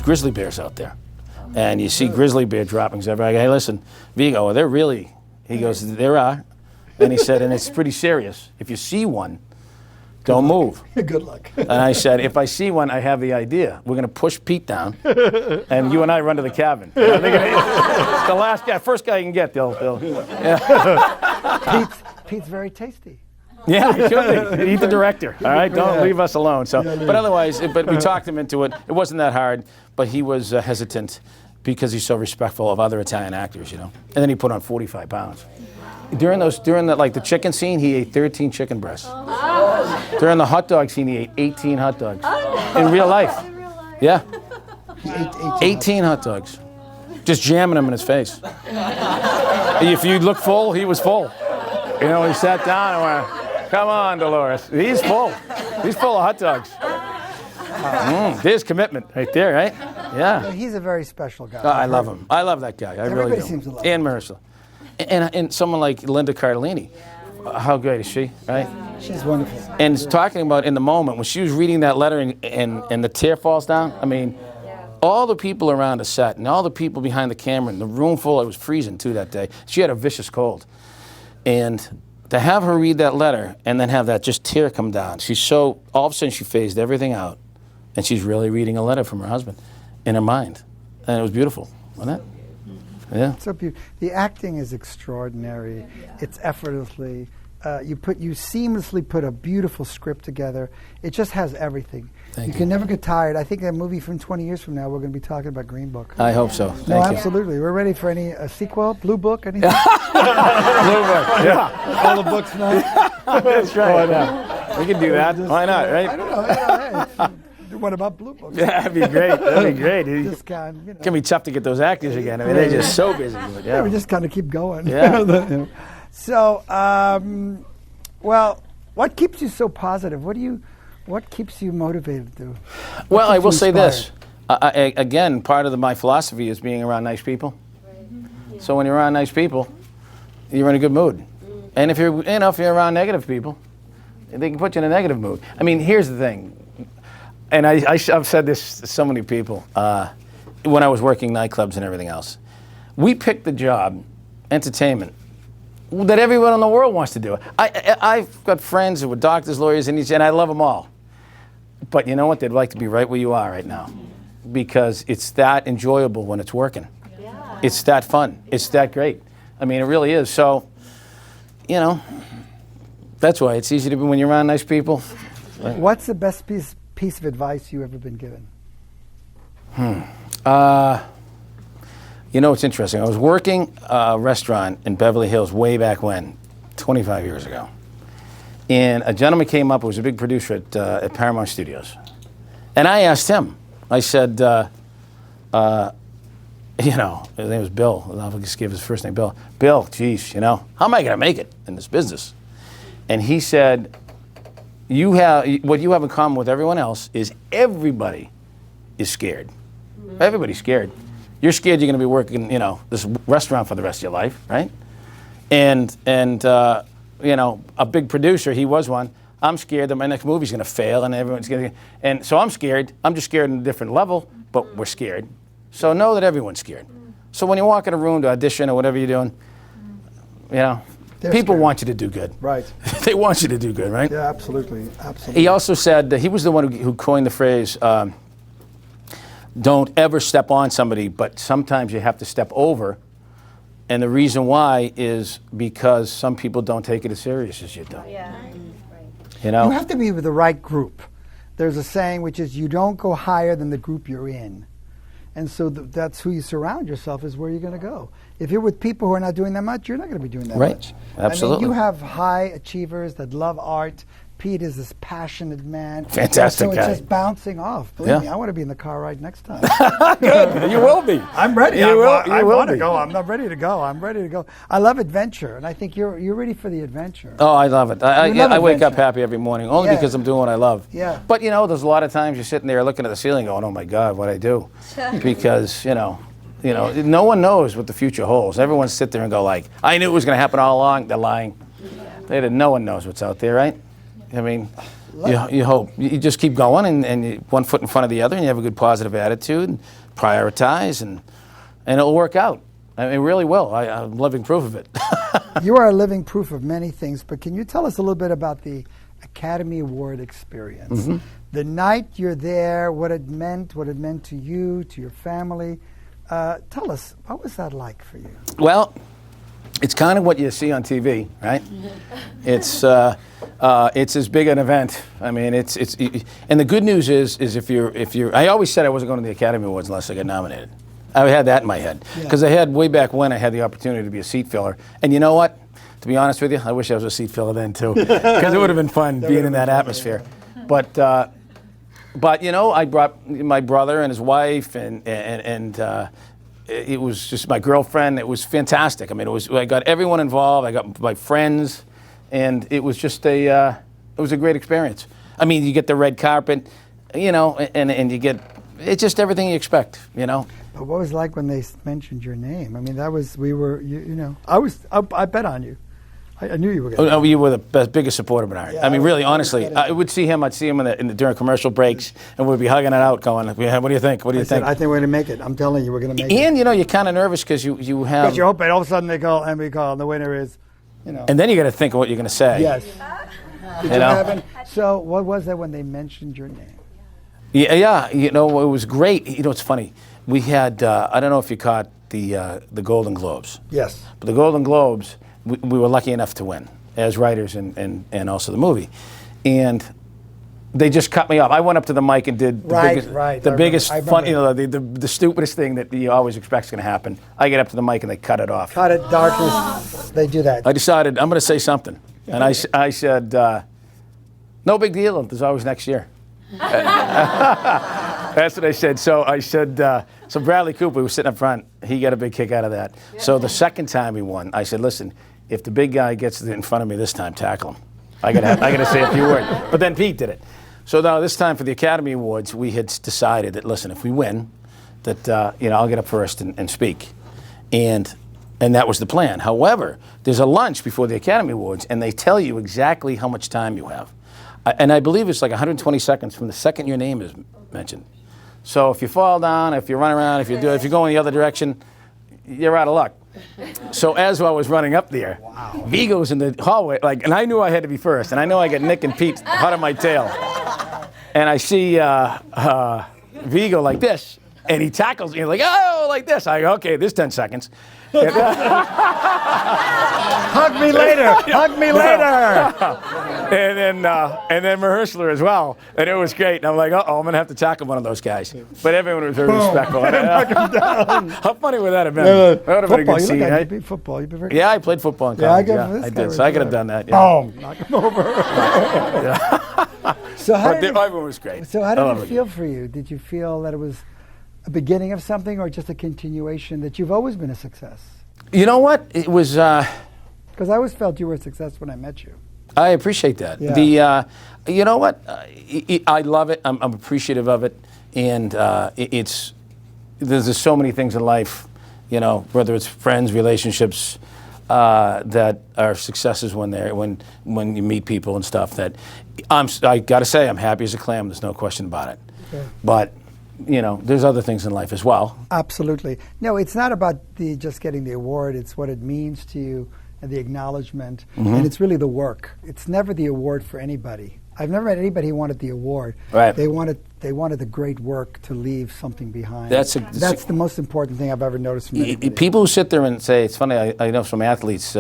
grizzly bears out there. And you see grizzly bear droppings everywhere. I go, hey, listen, Vigo, they're really, he goes, there are. And he said, and it's pretty serious. If you see one, don't move. Good luck. And I said, if I see one, I have the idea. We're going to push Pete down, and you and I run to the cabin. You know, the last guy, first guy you can get, they'll yeah. Pete's very tasty. Yeah, he should be. Eat the director, all right? Don't leave us alone. So, but otherwise, but we talked him into it. It wasn't that hard, but he was hesitant because he's so respectful of other Italian actors, you know. And then he put on 45 pounds. During the chicken scene, he ate 13 chicken breasts. During the hot dog scene, he ate 18 hot dogs. In real life. Yeah. He ate 18 hot dogs. Just jamming them in his face. If you look full, he was full. You know, he sat down and went, come on, Dolores. He's full. He's full of hot dogs. There's commitment right there, right? Yeah. He's a very special guy. Oh, I love him. I love that guy. I really do. Seems to love him. And Marisol. And someone like Linda Cardellini. How great is she, right? She's wonderful. And it's talking about in the moment when she was reading that letter and the tear falls down. I mean, all the people around the set and all the people behind the camera and the room full, it was freezing too that day. She had a vicious cold. And to have her read that letter and then have that just tear come down, she's so, all of a sudden she phased everything out. And she's really reading a letter from her husband in her mind. And it was beautiful, wasn't it? Yeah. So beautiful. The acting is extraordinary. It's effortlessly. You seamlessly put a beautiful script together. It just has everything. You can never get tired. I think that movie from 20 years from now, we're going to be talking about Green Book. I hope so. Thank you. Absolutely. We're ready for any sequel, Blue Book, anything? Blue Book, yeah. All the books now. That's right. Yeah. We can do that. Why not, right? I don't know. Hey, what about Blue Books? Yeah, that'd be great. That'd be great. Just kind of, It's going to be tough to get those actors again. I mean, they're just so busy. Yeah, we just kind of keep going. Yeah. So, well, what keeps you so positive? What keeps you motivated to? Well, I will say this. Again, part of my philosophy is being around nice people. Right. So when you're around nice people, you're in a good mood. And if you're around negative people, they can put you in a negative mood. I mean, here's the thing. And I've said this to so many people when I was working nightclubs and everything else. We picked the job, entertainment, that everyone in the world wants to do. I've got friends who are doctors, lawyers, and I love them all. But you know what? They'd like to be right where you are right now because it's that enjoyable when it's working. Yeah. It's that fun. It's that great. I mean, it really is. So, you know, that's why it's easy to be when you're around nice people. What's the best piece of advice you've ever been given? You know, it's interesting. I was working a restaurant in Beverly Hills way back when, 25 years ago. And a gentleman came up who was a big producer at Paramount Studios. And I asked him, I said, you know, his name was Bill. I'll just give his first name, Bill. Bill, geez, you know, how am I going to make it in this business? And he said, what you have in common with everyone else is everybody is scared. Mm-hmm. Everybody's scared. You're scared you're going to be working, you know, this restaurant for the rest of your life, right? And you know, a big producer, he was one. I'm scared that my next movie's going to fail and everyone's going to, and so I'm scared. I'm just scared on a different level, but we're scared. So know that everyone's scared. So when you walk in a room to audition or whatever you're doing, you know, people want you to do good. Right. They want you to do good, right? Yeah, absolutely. Absolutely. He also said that he was the one who coined the phrase, don't ever step on somebody, but sometimes you have to step over. And the reason why is because some people don't take it as serious as you do. Yeah. You know? You have to be with the right group. There's a saying which is you don't go higher than the group you're in. And so that's who you surround yourself is where you're going to go. If you're with people who are not doing that much, you're not going to be doing that much. Absolutely. I mean, you have high achievers that love art. Pete is this passionate man. Fantastic guy. So it's just bouncing off. Believe me, I want to be in the car ride next time. Good. You will be. I'm ready. I want to go. I'm not ready to go. I'm ready to go. I love adventure, and I think you're ready for the adventure. Oh, I love it. I wake up happy every morning, only because I'm doing what I love. Yeah. But, you know, there's a lot of times you're sitting there looking at the ceiling going, oh, my God, what'd I do? Because, you know, no one knows what the future holds. Everyone sit there and go like, I knew it was going to happen all along. They're lying. No one knows what's out there, right? I mean, you hope. You just keep going and you, one foot in front of the other, and you have a good positive attitude and prioritize, and it'll work out. I mean, it really will. I'm living proof of it. You are a living proof of many things, but can you tell us a little bit about the Academy Award experience? Mm-hmm. The night you're there, what it meant to you, to your family. Tell us, what was that like for you? Well, it's kind of what you see on TV, right? It's as big an event. I mean, it's and the good news is if you're. I always said I wasn't going to the Academy Awards unless I got nominated. I had that in my head because I had way back when I had the opportunity to be a seat filler, and you know what? To be honest with you, I wish I was a seat filler then too, because it would have been fun being in that atmosphere. But you know, I brought my brother and his wife, and it was just my girlfriend. It was fantastic. I mean, I got everyone involved. I got my friends, and it was just it was a great experience. I mean, you get the red carpet, you know, and you get it's just everything you expect, you know. But what was it like when they mentioned your name? I mean, that was you know. I bet on you. I knew you were going to. Oh, you were the biggest supporter of Bernard. Yeah, I mean, really, honestly, I would see him. I'd see him during commercial breaks, and we'd be hugging it out, going, "What do you think? What do you think?" I think we're going to make it. I'm telling you, we're going to make it. And you know, you're kind of nervous because you have. Because you hope, and all of a sudden they call, and we call, and the winner is, you know. And then you got to think of what you're going to say. Yes. Did you have so what was that when they mentioned your name? Yeah, you know, it was great. You know, it's funny. We had I don't know if you caught the Golden Globes. Yes. But the Golden Globes, we were lucky enough to win as writers and also the movie, and they just cut me off. I went up to the mic and did the biggest fun, you know, the stupidest thing that you always expect is going to happen. I get up to the mic and they cut it off. Cut it, darkness. They do that. I decided I'm going to say something, and I said, no big deal. There's always next year. That's what I said. So I said, so Bradley Cooper, who was sitting up front, he got a big kick out of that. So the second time he won, I said, listen, if the big guy gets in front of me this time, tackle him. I gotta say a few words. But then Pete did it. So now this time for the Academy Awards, we had decided that, listen, if we win, that you know, I'll get up first and speak. And that was the plan. However, there's a lunch before the Academy Awards, and they tell you exactly how much time you have. And I believe it's like 120 seconds from the second your name is mentioned. So if you fall down, if you run around, if you go in the other direction, you're out of luck. So as I was running up there, Vigo's in the hallway, and I knew I had to be first, and I know I got Nick and Pete hot on my tail. And I see Vigo like this, and he tackles me like, oh, like this. I go, okay, there's 10 seconds. Hug me later. Hug me later. And then rehearsal as well, and it was great. And I'm like, I'm gonna have to tackle one of those guys. But everyone was very respectful. How funny would that have been? That would have been a good scene. You played football. You'd be very I played football in college. I did. So I could have done that. Yeah. Boom, knock him over. So everyone was great. So how did it feel for you? Did you feel that it was a beginning of something, or just a continuation that you've always been a success? You know what? It was. Because I always felt you were a success when I met you. I appreciate that. Yeah. You know what? I love it. I'm appreciative of it, and there's just so many things in life, you know, whether it's friends, relationships, that are successes when you meet people and stuff. That I got to say, I'm happy as a clam. There's no question about it. Okay. But you know, there's other things in life as well. Absolutely. No, it's not about just getting the award. It's what it means to you and the acknowledgement. Mm-hmm. And it's really the work. It's never the award for anybody. I've never met anybody who wanted the award. Right. They wanted the great work to leave something behind. That's the most important thing I've ever noticed from anybody. People who sit there and say, it's funny, I know some athletes,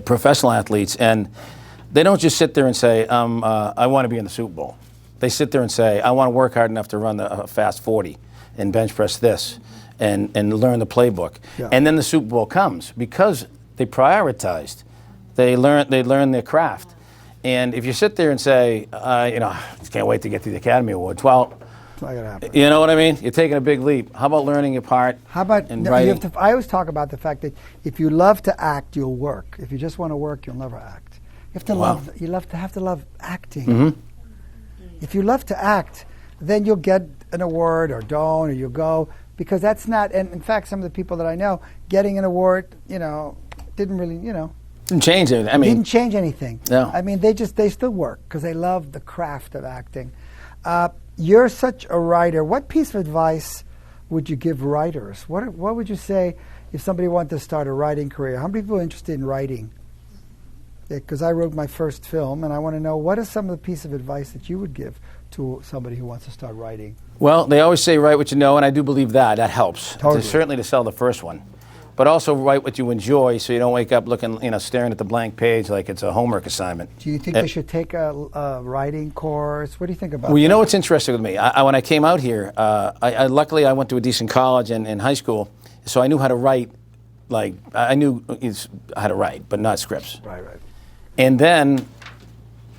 professional athletes, and they don't just sit there and say, I want to be in the Super Bowl. They sit there and say, I want to work hard enough to run the fast 40 and bench press this and learn the playbook. Yeah. And then the Super Bowl comes because they prioritized. They learned their craft. And if you sit there and say, you know, I can't wait to get to the Academy Awards, well, it's not gonna happen. You know what I mean? You're taking a big leap. How about learning your part? How about writing? I always talk about the fact that if you love to act, you'll work. If you just want to work, you'll never act. You have to love. You have to love acting. Mm-hmm. If you love to act, then you'll get an award or don't, or you'll go, because that's not, and in fact, some of the people that I know, getting an award, you know, didn't really, you know. Didn't change it. I mean, didn't change anything. No. I mean, they still work because they love the craft of acting. You're such a writer. What piece of advice would you give writers? What would you say if somebody wanted to start a writing career? How many people are interested in writing? Because I wrote my first film, and I want to know what are some of the pieces of advice that you would give to somebody who wants to start writing? Well, they always say write what you know, and I do believe that. That helps. Totally. Certainly to sell the first one. But also write what you enjoy so you don't wake up looking, staring at the blank page like it's a homework assignment. Do you think they should take a writing course? What do you think about Well, you that? know what's interesting with me? When I came out here, luckily I went to a decent college and in high school, so I knew how to write. Like, I knew how to write, but not scripts. Right. And then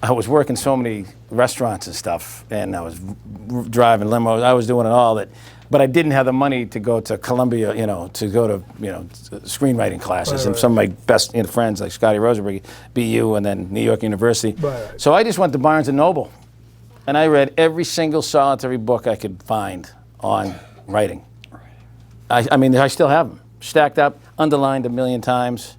I was working so many restaurants and stuff, and I was driving limos. I was doing it all, but I didn't have the money to go to Columbia, to go to screenwriting classes. And some of my best friends, like Scotty Rosenberg, BU, and then New York University. Right. So I just went to Barnes and Noble, and I read every single solitary book I could find on writing. I mean, I still have them stacked up, underlined a million times.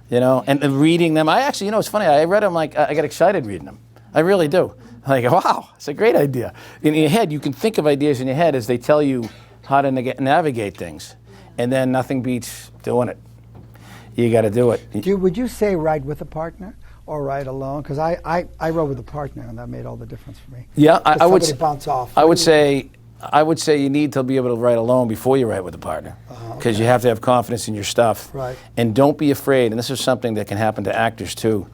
And reading them. I actually, it's funny. I read them like I get excited reading them. I really do. Like, wow, it's a great idea. In your head, you can think of ideas in your head as they tell you how to navigate things, and then nothing beats doing it. You got to do it. Would you say write with a partner or write alone? Because I wrote with a partner, and that made all the difference for me. Yeah, I would. Bounce off. I would say you need to be able to write alone before you write with a partner, because you have to have confidence in your stuff. Right. And don't be afraid. And this is something that can happen to actors too.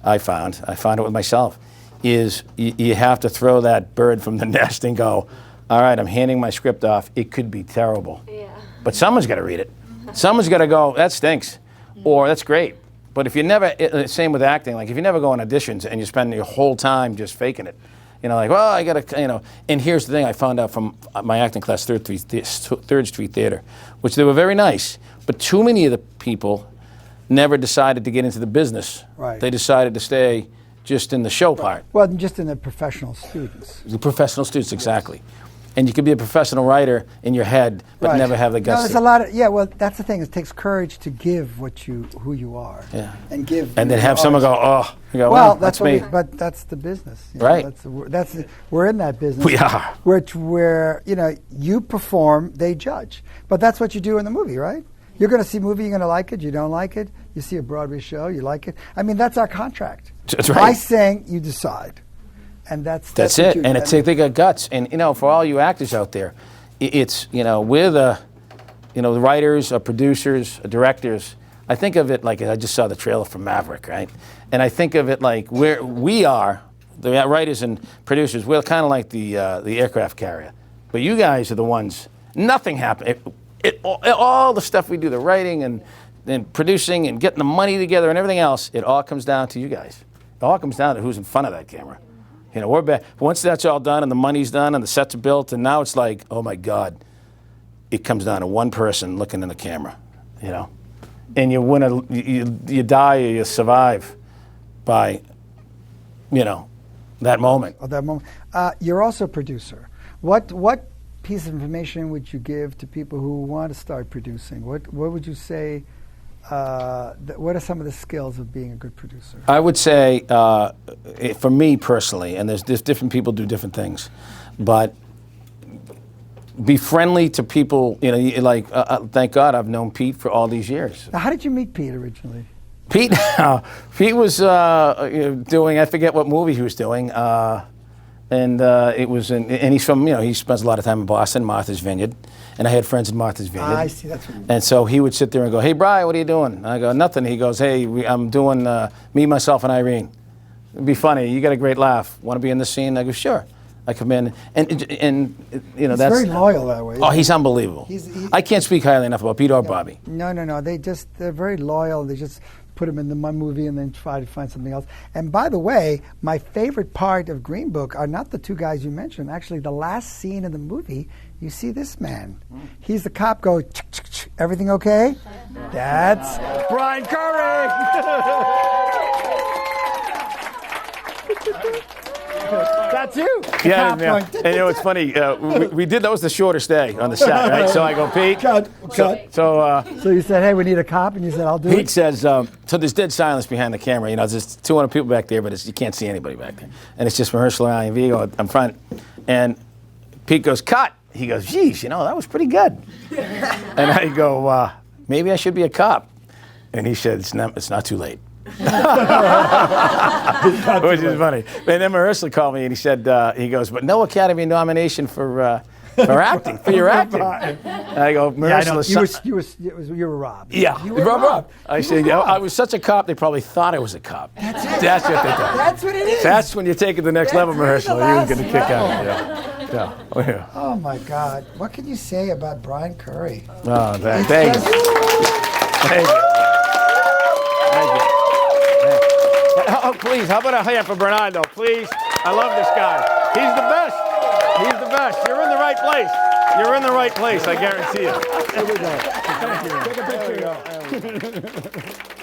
I found it with myself. Is you have to throw that bird from the nest and go, all right, I'm handing my script off. It could be terrible. Yeah. But someone's got to read it. Someone's got to go, that stinks, or that's great. But if you never, same with acting, like if you never go on auditions and you spend your whole time just faking it, like, well, I got to, and here's the thing I found out from my acting class, Third Street Theater, which they were very nice, but too many of the people never decided to get into the business. Right. They decided to stay just in the show part. Well, just in the professional students. The professional students, exactly. And you could be a professional writer in your head, but never have the guts. No, there's a lot of, well, that's the thing. It takes courage to give who you are. Yeah. And give. And then have someone go, oh, you go, well, that's me. But that's the business. Right. We're in that business. We are. Where you perform, they judge. But that's what you do in the movie, right? You're going to see a movie, you're going to like it, you don't like it. You see a Broadway show, you like it. I mean, that's our contract. That's right. I sing, you decide. And that's it. And they got guts. And, for all you actors out there, it's, we're the writers, producers, directors. I think of it like, I just saw the trailer for Maverick, right? And I think of it like where we are, the writers and producers, we're kind of like the aircraft carrier. But you guys are the ones, nothing happened. All the stuff we do, the writing and producing and getting the money together and everything else, it all comes down to you guys. It all comes down to who's in front of that camera. We're back. Once that's all done and the money's done and the sets are built, and now it's like, oh my God, it comes down to one person looking in the camera, and you win you die or you survive by, that moment. Oh, that moment. You're also a producer. What piece of information would you give to people who want to start producing? What would you say? What are some of the skills of being a good producer? I would say, for me personally, and there's different people do different things, but be friendly to people. Thank God I've known Pete for all these years. Now, how did you meet Pete originally? Pete was doing, I forget what movie he was doing, and it was, and he's from, he spends a lot of time in Boston, Martha's Vineyard. And I had friends in Martha's Vineyard. I see, that's what you mean. And so he would sit there and go, hey, Bri, what are you doing? And I go, nothing. He goes, hey, I'm doing Me, Myself, and Irene. It'd be funny. You got a great laugh. Want to be in this scene? I go, sure. I come in, and he's that's very loyal that way. Oh, he's unbelievable. I can't speak highly enough about Pete or Bobby. No. They're very loyal. They just put them in the one movie and then try to find something else. And by the way, my favorite part of Green Book are not the two guys you mentioned. Actually, the last scene in the movie, you see this man. He's the cop going, everything okay? That's Brian Currie. That's you. Yeah, Half yeah. point. And you know, it's funny. We did. That was the shortest day on the set, right? So I go, Pete. Cut. So So you said, hey, we need a cop, and you said, I'll do Pete it. says, so there's dead silence behind the camera. You know, there's 200 people back there, but you can't see anybody back there. And it's just rehearsal and I and Vigo up front. And Pete goes, cut. He goes, geez, you know, that was pretty good. And I go, maybe I should be a cop. And he said, it's not too late. Which is funny. And then Mahershala called me and he said, he goes, but no Academy nomination for acting, for your acting. And I go, Mahershala. You were robbed. Yeah, You were robbed. I said, yeah, I was such a cop, they probably thought I was a cop. That's it. That's what they thought. That's what it is. That's when you take it to the next level, That's Mahershala. the You're last going to kick out. level. Yeah. Oh, yeah. Oh, my God. What can you say about Brian Currie? Oh, thank you. Thank you. Thank you. Oh, please, how about a hand for Bernardo, please? I love this guy. He's the best. He's the best. You're in the right place. You're in the right place, I guarantee you. Here we go. Thank you. Take a picture.